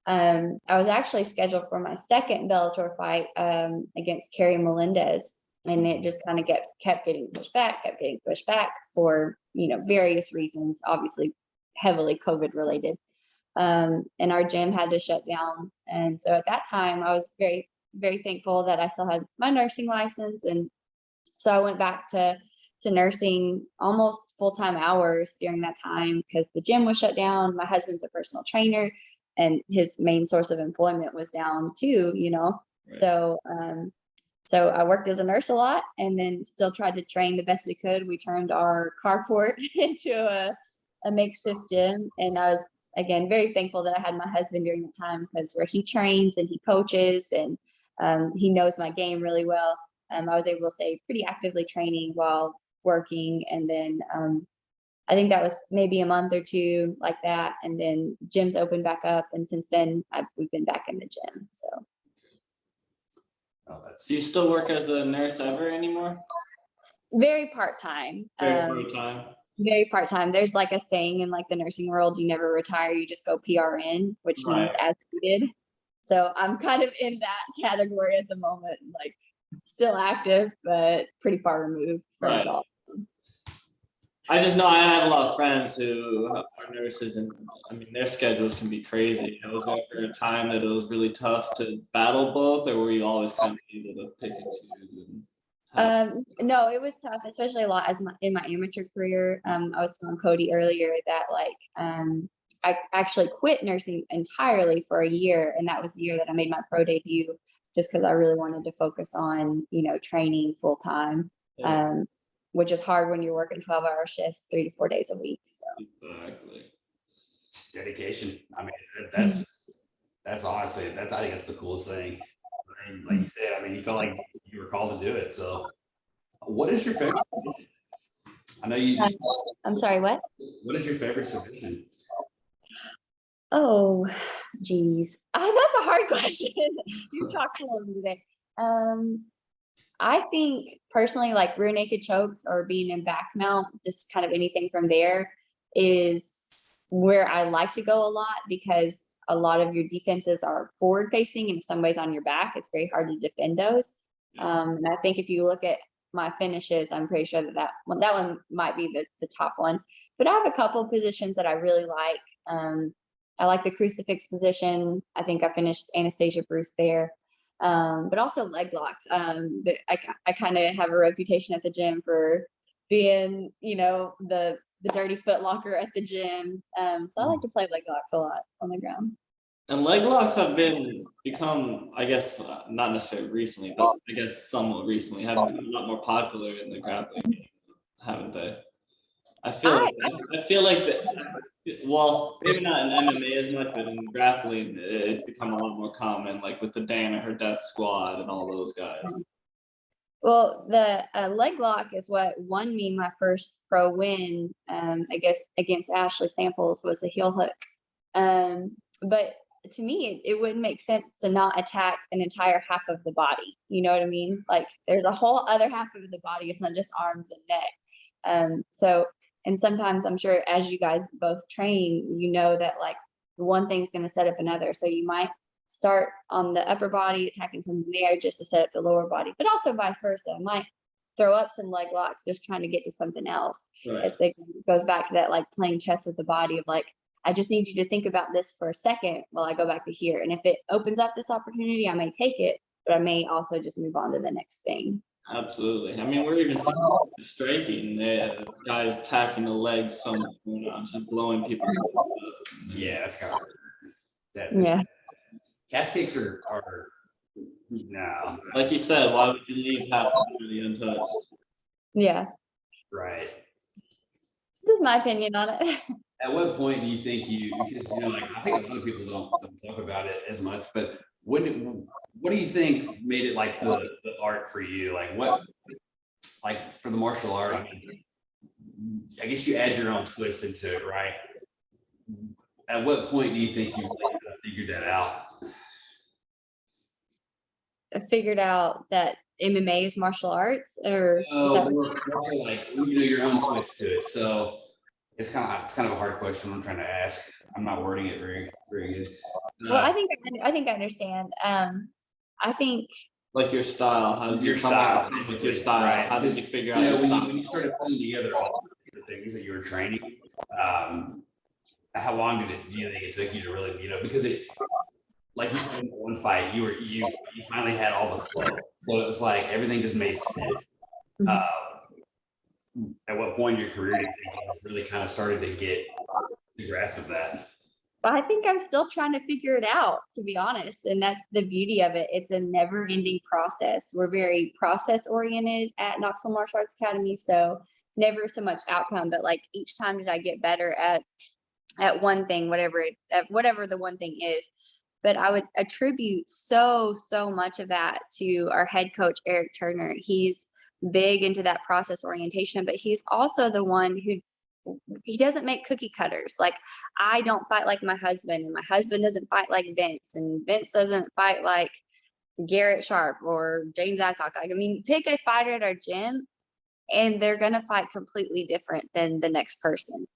I was actually scheduled for my second Bellator fight against Carrie Melendez, and it just kind of kept getting pushed back for various reasons, obviously heavily COVID related. And our gym had to shut down. And so at that time, I was very, very thankful that I still had my nursing license. And so I went back to nursing almost full-time hours during that time because the gym was shut down. My husband's a personal trainer and his main source of employment was down too, Right. So I worked as a nurse a lot and then still tried to train the best we could. We turned our carport into a makeshift gym, and I was again very thankful that I had my husband during the time because where he trains and he coaches and he knows my game really well. I was able to stay pretty actively training while working, and then I think that was maybe a month or two like that, and then gyms opened back up, and since then we've been back in the gym. So. Do you still work as a nurse ever anymore? Very part-time. Very part-time. There's like a saying in like the nursing world, you never retire, you just go PRN, which means as needed. So I'm kind of in that category at the moment, like still active, but pretty far removed from it all. I just know I have a lot of friends who are nurses, and I mean their schedules can be crazy. Was there a time that it was really tough to battle both, or were you always kind of able to pick and choose? No, it was tough, especially a lot in my amateur career. I was telling Cody earlier that I actually quit nursing entirely for a year, and that was the year that I made my pro debut, just because I really wanted to focus on training full time. Yeah. Which is hard when you're working 12-hour shifts 3 to 4 days a week. So. Exactly. It's dedication. I mean, that's honestly, I think that's the coolest thing. I mean, like you said, I mean, you felt like you were called to do it. So what is your favorite submission? I know you just, I'm sorry, what? What is your favorite submission? Oh, geez. That's a hard question. You talked to them today. I think personally, like rear naked chokes or being in back mount, just kind of anything from there is where I like to go a lot, because a lot of your defenses are forward facing, and if somebody's on your back, it's very hard to defend those. And I think if you look at my finishes, I'm pretty sure that one might be the top one. But I have a couple of positions that I really like. I like the crucifix position. I think I finished Anastasia Bruce there. But also leg locks. I kind of have a reputation at the gym for being, the dirty foot locker at the gym. So I like to play leg locks a lot on the ground. And leg locks have become, I guess, not necessarily recently, but I guess somewhat recently, have become a lot more popular in the grappling game, haven't they? I feel like well, maybe not in MMA as much, but in grappling, it's become a lot more common, like with the Danaher Death Squad and all those guys. Well, the leg lock is what won me my first pro win, I guess, against Ashley Samples, was a heel hook. But to me, it wouldn't make sense to not attack an entire half of the body. You know what I mean? Like there's a whole other half of the body. It's not just arms and neck. And sometimes I'm sure as you guys both train, that like one thing's going to set up another. So you might start on the upper body, attacking something there just to set up the lower body, but also vice versa. I might throw up some leg locks just trying to get to something else. Right. It's like, it goes back to that, like playing chess with the body of like, I just need you to think about this for a second while I go back to here. And if it opens up this opportunity, I may take it, but I may also just move on to the next thing. Absolutely. I mean, we're even seeing striking, guys tacking the legs so much more now, just blowing people up. Yeah, that's kind of that. Yeah. Calf kicks are no. Like you said, why would you leave half the body untouched? Yeah. Right. Just my opinion on it. At what point do you think because like I think a lot of people don't talk about it as much, but what do you think made it like the art for you? Like what, like for the martial art, I mean, I guess you add your own twist into it, right? At what point do you think you really kind of figured that out? I figured out that MMA is martial arts, or is Oh, that more so like your own twist to it. So it's kind of a hard question I'm trying to ask. I'm not wording it very good. well, I think I understand. I think Like your style, how did you Your come style, up with your basically, style? right? How did Because, you figure out your when style? when you started putting together all the things that you were training, how long do you think it took you to really, because it, like you said in the one fight, you finally had all the flow, so it was like everything just made sense. Mhm. At what point in your career do you think you just really kind of started to get the grasp of that? but I think I'm still trying to figure it out, to be honest. And that's the beauty of it. It's a never ending process. We're very process oriented at Knoxville Martial Arts Academy. So never so much outcome, but like each time did I get better at one thing, whatever the one thing is. But I would attribute so much of that to our head coach, Eric Turner. He's big into that process orientation, but he's also the one who, he doesn't make cookie cutters. Like, I don't fight like my husband, and my husband doesn't fight like Vince, and Vince doesn't fight like Garrett Sharp or James Adcock. Like, I mean, pick a fighter at our gym and they're going to fight completely different than the next person.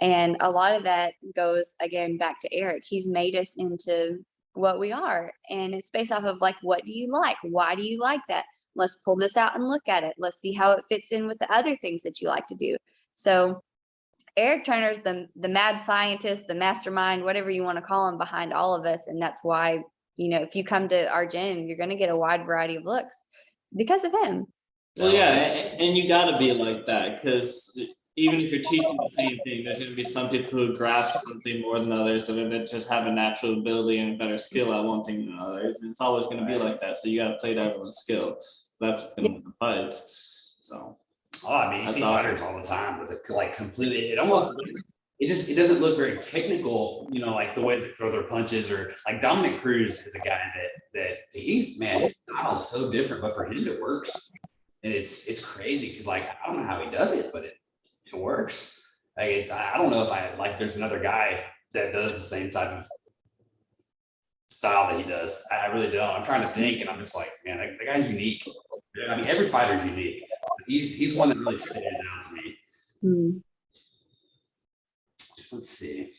And a lot of that goes again back to Eric. He's made us into what we are. And it's based off of like, what do you like? Why do you like that? Let's pull this out and look at it. Let's see how it fits in with the other things that you like to do. So Eric Turner's the mad scientist, the mastermind, whatever you want to call him, behind all of us. And that's why, if you come to our gym, you're going to get a wide variety of looks because of him. Well, yeah, and you got to be like that, because even if you're teaching the same thing, there's going to be some people who grasp something more than others, and that just have a natural ability and a better skill at one thing than others. And it's always going to be like that. So you got to play to everyone's skill. That's what's going to win the fights. So. Oh, I mean, you see fighters all the time with it, like completely. It doesn't look very technical, like the way they throw their punches, or like Dominic Cruz is a guy that his style's so different, but for him it works, and it's crazy because like I don't know how he does it, but it works. Like I don't know if there's another guy that does the same type of style that he does. I really don't. I'm trying to think, and I'm just like, man, that guy's unique. I mean, every fighter's unique. He's one that really stands out to me. Let's see.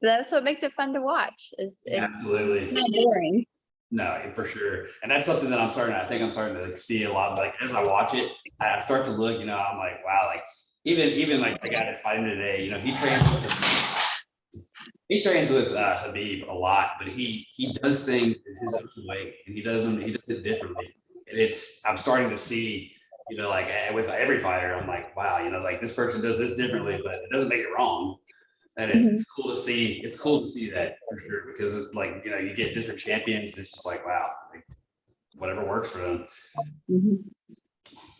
That's what makes it fun to watch. Absolutely. It's not boring. No, for sure. And that's something that I'm starting to see a lot. Like as I watch it, I start to look, I'm like, wow, like even like the guy that's fighting today, he trains with Habib a lot, but he does things his own way, and he does it differently. And I'm starting to see, like with every fighter, I'm like, wow, like this person does this differently, but it doesn't make it wrong. And it's cool to see. It's cool to see that for sure, because it's like, you get different champions. It's just like, wow, like, whatever works for them.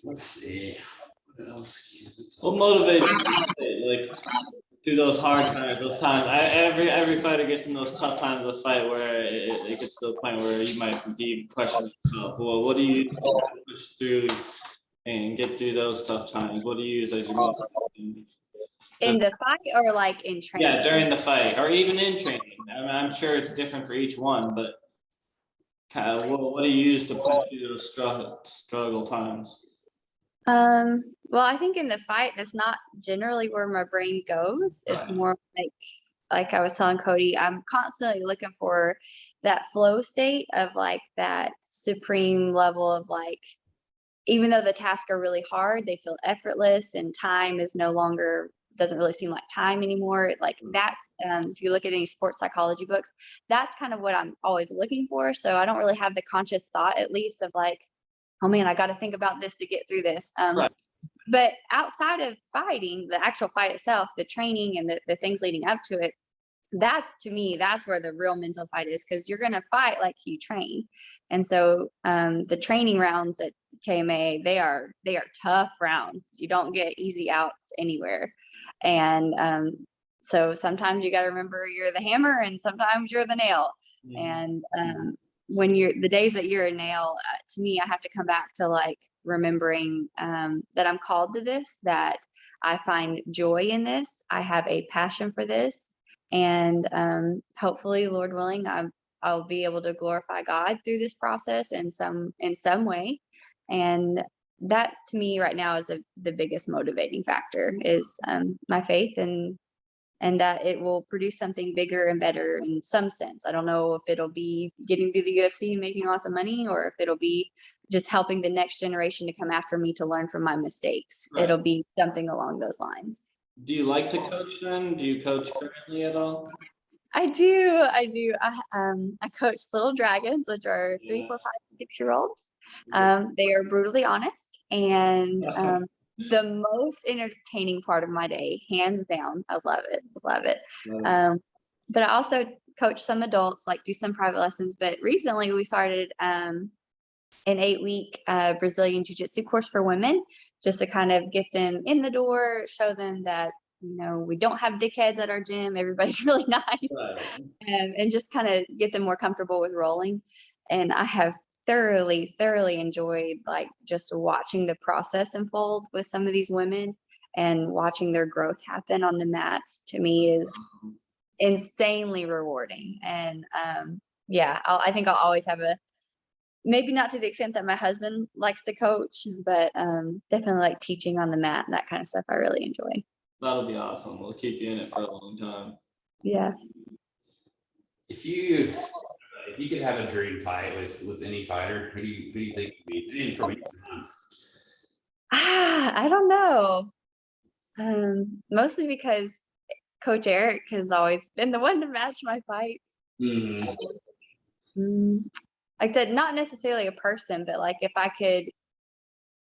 Let's see. What else? What motivates you, like, through those hard times, those times? Every fighter gets in those tough times of fight where it gets to the point where you might be questioning yourself. Well, what do you push through and get through those tough times? What do you use as your motivation? In the fight, or like in training? Yeah, during the fight, or even in training. I mean, I'm sure it's different for each one, but kind of what do you use to push through those struggle times? Well, I think in the fight, that's not generally where my brain goes. It's Right. more like I was telling Cody, I'm constantly looking for that flow state of like that supreme level of like even though the tasks are really hard, they feel effortless, and time is no longer, doesn't really seem like time anymore. Like that's, if you look at any sports psychology books, that's kind of what I'm always looking for. So I don't really have the conscious thought, at least, of like, oh man, I got to think about this to get through this. Right. But outside of fighting, the actual fight itself, the training and the things leading up to it, that's, to me, that's where the real mental fight is, because you're going to fight like you train. And so the training rounds at KMA, they are tough rounds. You don't get easy outs anywhere. And so sometimes you got to remember you're the hammer and sometimes you're the nail. And when you're, the days that you're a nail, to me, I have to come back to like remembering that I'm called to this, that I find joy in this, I have a passion for this, and hopefully, Lord willing, I'll be able to glorify God through this process in some way. And that, to me, right now is the biggest motivating factor, is my faith, and that it will produce something bigger and better in some sense. I don't know if it'll be getting to the UFC and making lots of money, or if it'll be just helping the next generation to come after me to learn from my mistakes. Right. It'll be something along those lines. Do you like to coach then? Do you coach currently at all? I do. I coach little dragons, which are 3, 4, 5, 6-year-olds. They are brutally honest, and the most entertaining part of my day, hands down. I love it. But I also coach some adults, like do some private lessons. But recently we started an 8-week Brazilian Jiu-Jitsu course for women, just to kind of get them in the door, show them that, you know, we don't have dickheads at our gym. Everybody's really nice. Right. And just kind of get them more comfortable with rolling. And I have thoroughly enjoyed like just watching the process unfold with some of these women, and watching their growth happen on the mats, to me, is insanely rewarding. And yeah, I think I'll always have maybe not to the extent that my husband likes to coach, but definitely like teaching on the mat and that kind of stuff I really enjoy. That'll be awesome. We'll keep you in it for a long time. Yeah. If you could have a dream fight with any fighter, who do you think would be from each time? I don't know. Mostly because Coach Eric has always been the one to match my fights. Like I said, not necessarily a person, but like if I could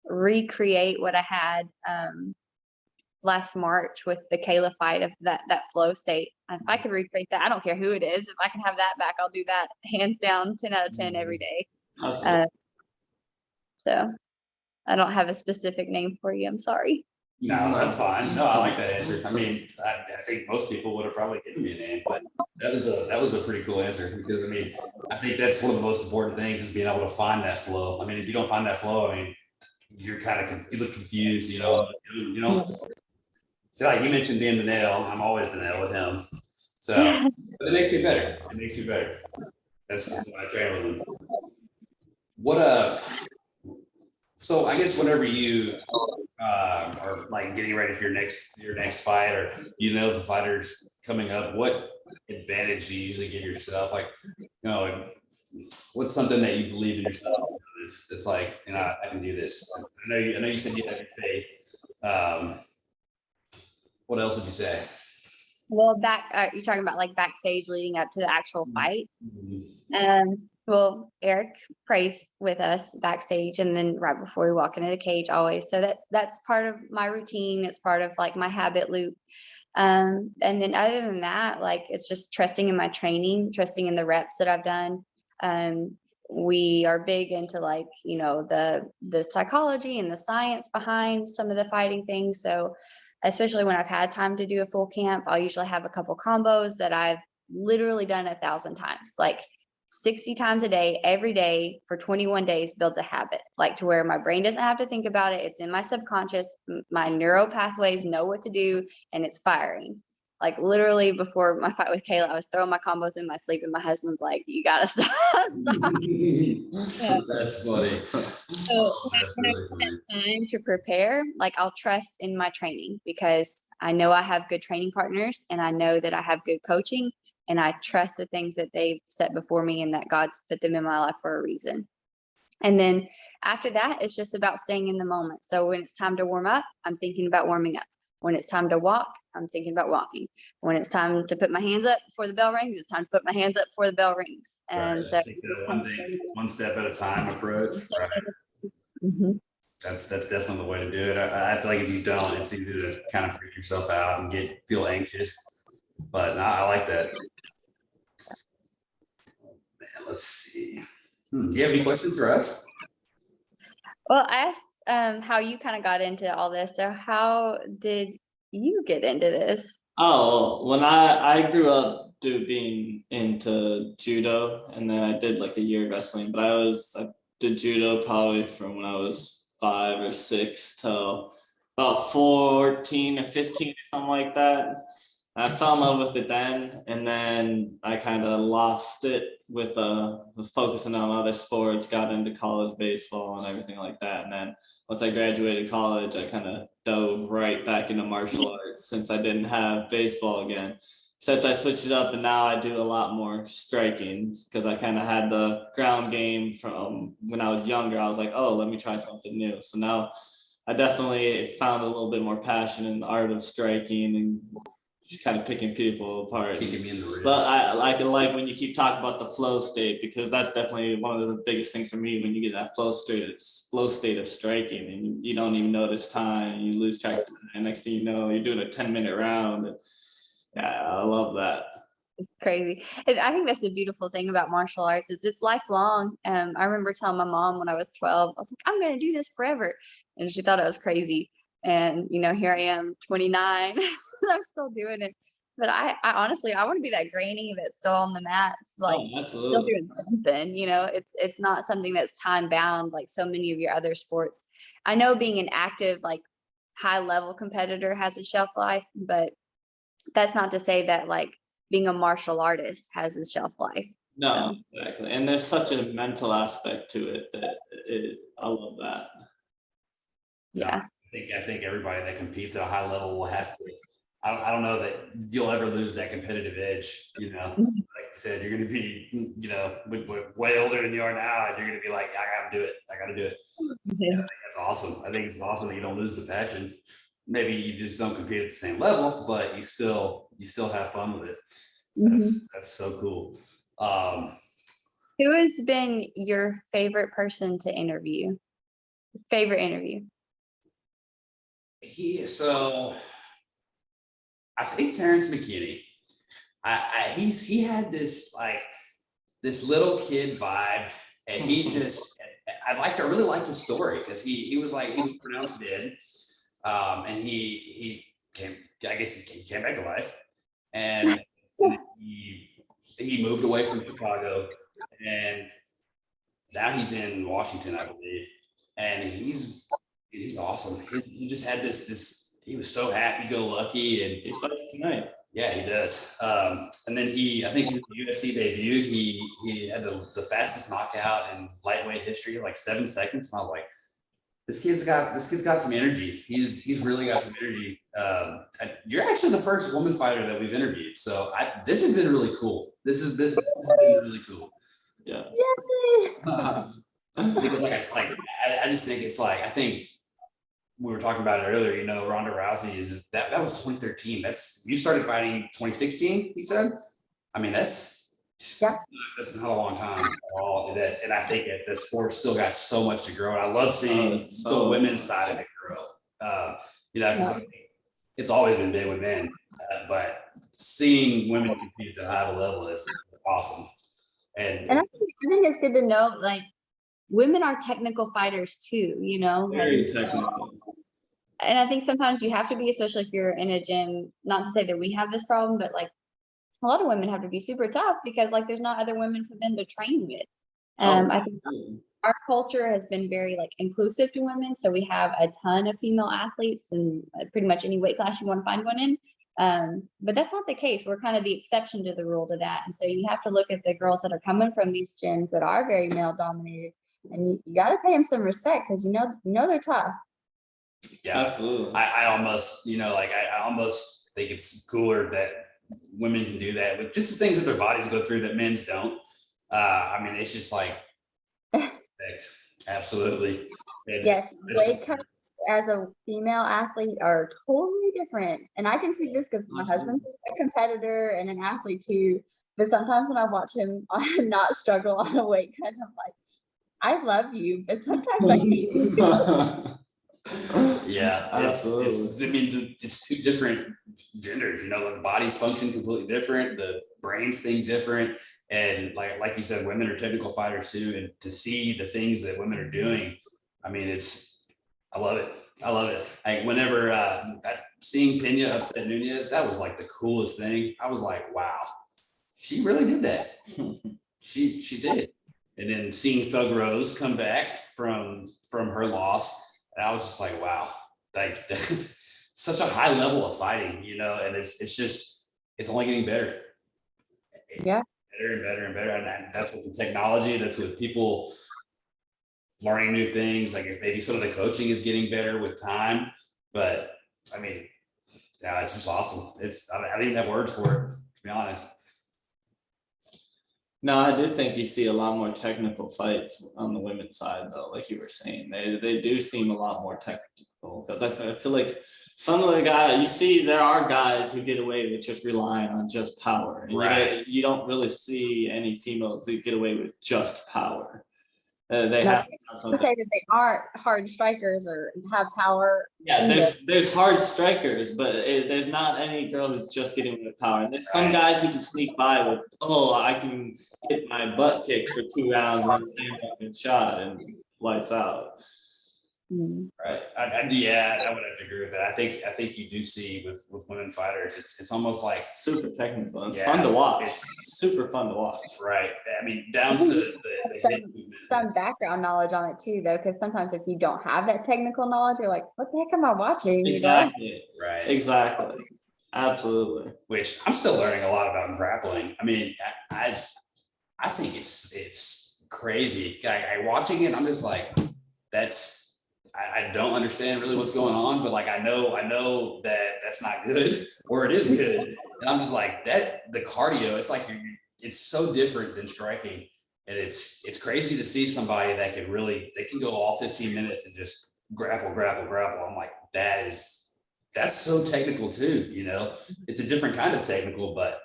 recreate what I had last March with the Kayla fight, of that flow state. If I could recreate that, I don't care who it is. If I can have that back, I'll do that hands down, 10 out of 10 every day. So I don't have a specific name for you. I'm sorry. No, that's fine. No, I like that answer. I mean, I think most people would have probably given me a name, but that was a pretty cool answer, because I mean, I think that's one of the most important things, is being able to find that flow. I mean, if you don't find that flow, I mean, you're kind of you look confused, you know. So like you mentioned being the nail, I'm always the nail with him. So but it makes me better. That's why I train with him. So I guess whenever you are like getting ready for your next fight, or you know the fighter's coming up, what advantage do you usually give yourself? Like, you know, like, what's something that you believe in yourself? It's like, you know, I can do this. I know you said you have your faith. What else would you say? Well, you're talking about like backstage leading up to the actual fight. Well, Eric prays with us backstage, and then right before we walk into the cage always. So that's part of my routine. It's part of like my habit loop. And then other than that, like, it's just trusting in my training, trusting in the reps that I've done. We are big into like, you know, the psychology and the science behind some of the fighting things. So especially when I've had time to do a full camp, I'll usually have a couple combos that I've literally done 1,000 times, like 60 times a day, every day for 21 days, builds a habit, like to where my brain doesn't have to think about it. It's in my subconscious. My neural pathways know what to do, and it's firing. Like literally before my fight with Kayla, I was throwing my combos in my sleep, and my husband's like, "You gotta stop." That's funny. So when I spend time to prepare, like I'll trust in my training, because I know I have good training partners, and I know that I have good coaching, and I trust the things that they've set before me, and that God's put them in my life for a reason. And then after that, it's just about staying in the moment. So when it's time to warm up, I'm thinking about warming up. When it's time to walk, I'm thinking about walking. When it's time to put my hands up before the bell rings, it's time to put my hands up before the bell rings. And Right. so Take one step at a time approach. Right. Mhm. That's definitely the way to do it. I feel like if you don't, it's easy to kind of freak yourself out and feel anxious. But no, I like that. Man, let's see. Do you have any questions for us? Well, I asked how you kind of got into all this. So how did you get into this? Oh, well, when I grew up being into judo, and then I did like a year of wrestling, but I did judo probably from when I was 5 or 6 till about 14 or 15 or something like that. I fell in love with it then, and then I kind of lost it with focusing on other sports, got into college baseball and everything like that. And then once I graduated college, I kind of dove right back into martial arts since I didn't have baseball again. Except I switched it up and now I do a lot more striking because I kind of had the ground game from when I was younger. I was like, oh, let me try something new. So now I definitely found a little bit more passion in the art of striking and just kind of picking people apart. Kicking me in the ribs. But I like when you keep talking about the flow state, because that's definitely one of the biggest things for me when you get that flow state of striking and you don't even notice time, you lose track of time. And next thing you know, you're doing a 10-minute round. Yeah, I love that. Crazy. And I think that's the beautiful thing about martial arts is it's lifelong. I remember telling my mom when I was 12, I was like, I'm going to do this forever. And she thought I was crazy. And, here I am, 29, I'm still doing it. But I honestly, I want to be that granny that's still on the mats, like Oh, still absolutely. doing something, it's not something that's time bound like so many of your other sports. I know being an active, like high level competitor has a shelf life, but that's not to say that like being a martial artist has a shelf life. No, So exactly. And there's such a mental aspect to it that I love that. yeah. I think everybody that competes at a high level will have to. I don't know that you'll ever lose that competitive edge. Like you said, you're going to be, way older than you are now. And you're going to be like, I got to do it. I got to do it. Yeah, I think that's awesome. I think it's awesome that you don't lose the passion. Maybe you just don't compete at the same level, but you still have fun with it. That's so cool. Who has been your favorite person to interview? Favorite interview? So I think Terrence McKinney. He had this this little kid vibe, and he just I really liked his story because he was pronounced dead, and he came, I guess he came back to life, and he moved away from Chicago, and now he's in Washington, I believe, and he's awesome. He just had this. He was so happy-go-lucky, and He fights tonight. yeah, he does. And then I think his UFC debut, he had the fastest knockout in lightweight history, like 7 seconds. And I was like, this kid's got some energy. He's really got some energy. You're actually the first woman fighter that we've interviewed, so this has been really cool. This has been really cool. Yeah. Because I just think I think we were talking about it earlier. Ronda Rousey that was 2013. You started fighting 2016. He said. I mean, that's not a long time at all. And I think that the sport still got so much to grow. And I love seeing the women's side of it grow. Because it's always been big with men, but seeing women compete at a high level is awesome. And I think it's good to know, like, women are technical fighters too, Very technical. And I think sometimes you have to be, especially if you're in a gym, not to say that we have this problem, but like a lot of women have to be super tough because like there's not other women for them to train with. I think our culture has been very like inclusive to women. So we have a ton of female athletes and pretty much any weight class you want to find one in. But that's not the case. We're kind of the exception to the rule to that. And so you have to look at the girls that are coming from these gyms that are very male dominated, and you got to pay them some respect because they're tough. Yeah, absolutely. I almost, I almost think it's cooler that women can do that with just the things that their bodies go through that men's don't. I mean, it's just like Correct. Absolutely. And Yes, this- weight cuts as a female athlete are totally different. And I can see this because my husband's a competitor and an athlete too. But sometimes when I watch him not struggle on a weight cut, I'm like, I love you, but sometimes I can't. Yeah, Absolutely. I mean, it's two different genders. You know, the bodies function completely different, the brains think different, and like you said, women are technical fighters too. And to see the things that women are doing, I mean, I love it. I love it. Whenever seeing Pena upset Nunez, that was like the coolest thing. I was like, wow, she really did that. She did. And then seeing Thug Rose come back from her loss, I was just like, wow, like such a high level of fighting, you know, and it's only getting better. Yeah. Better and better and better. And that's with the technology, that's with people learning new things. Like if maybe some of the coaching is getting better with time, but I mean, yeah, it's just awesome. I don't even have words for it, to be honest. No, I do think you see a lot more technical fights on the women's side, though. Like you were saying, they do seem a lot more technical because I feel like some of the guys you see, there are guys who get away with just relying on just power. And Right. you don't really see any females that get away with just power. They have To something. say that they aren't hard strikers or have power. Yeah, there's hard strikers, but there's not any girl who's just getting with power. And there's some guys who can sneak by with, oh, I can get my butt kicked for 2 rounds and then stand up and shot and lights out. Right. Yeah, I would have to agree with that. I think you do see with women fighters, it's almost like Super technical. It's fun to watch. It's super fun to watch. Right. I mean, down to the hip movement. Some background knowledge on it too, though, because sometimes if you don't have that technical knowledge, you're like, what the heck am I watching? Exactly. Right. Exactly. Absolutely. Which I'm still learning a lot about grappling. I mean, I think it's crazy. I watching it, I'm just like, I don't understand really what's going on, but like I know that that's not good or it is good, and I'm just like that. The cardio, it's like it's so different than striking, and it's crazy to see somebody that they can go all 15 minutes and just grapple. I'm like that's so technical too. You know, it's a different kind of technical, but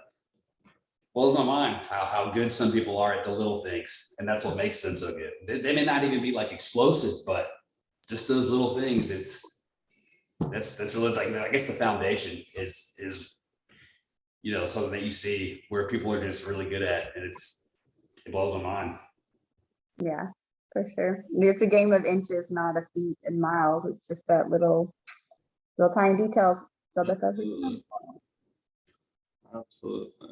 blows my mind how good some people are at the little things, and that's what makes them so good. They may not even be like explosive, but just those little things. That's really like, I guess the foundation is you know, something that you see where people are just really good at, and it blows my mind. Yeah, for sure. It's a game of inches, not a feet and miles. It's just that little tiny details. Absolutely.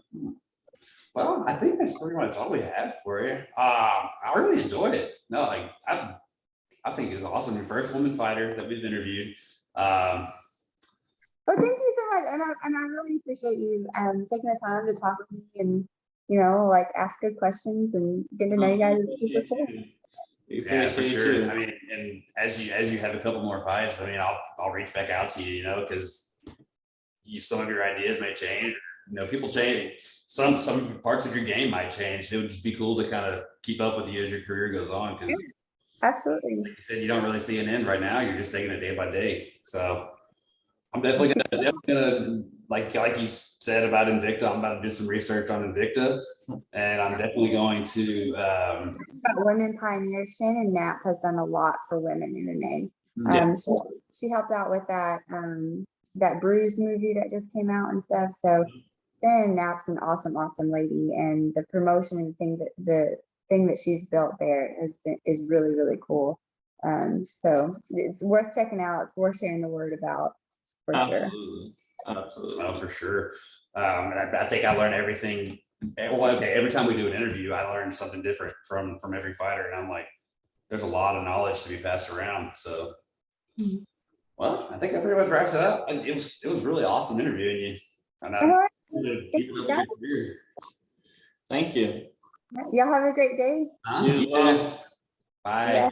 Well, I think that's pretty much all we have for you. I really enjoyed it. No, like I think it's awesome. Your first woman fighter that we've interviewed. Well, thank you so much, and I really appreciate you taking the time to talk with me and like ask good questions and get to know you guys. Super cool. Yeah, for sure. I mean, and as you have a couple more fights, I mean, I'll reach back out to you, you know, because some of your ideas may change. You know, people change. Some parts of your game might change. It would just be cool to kind of keep up with you as your career goes on, because absolutely, like you said, you don't really see an end right now. You're just taking it day by day. So I'm definitely gonna like you said about Invicta. I'm about to do some research on Invicta, and I'm definitely going to. Women pioneers. Shannon Knapp has done a lot for women MMA. Yeah. She helped out with that Bruise movie that just came out and stuff. So Shannon Knapp's an awesome lady, and the promotion thing that she's built there is really, really cool. So it's worth checking out. It's worth sharing the word about, for sure. Absolutely. Oh, for sure. And I think I learn everything. Well, okay, every time we do an interview, I learn something different from every fighter, and I'm like, there's a lot of knowledge to be passed around. So, well, I think that pretty much wraps it up. It was really awesome interviewing you. And keep it up with your career. Thank you. Y'all have a great day. You too. Bye. Yeah.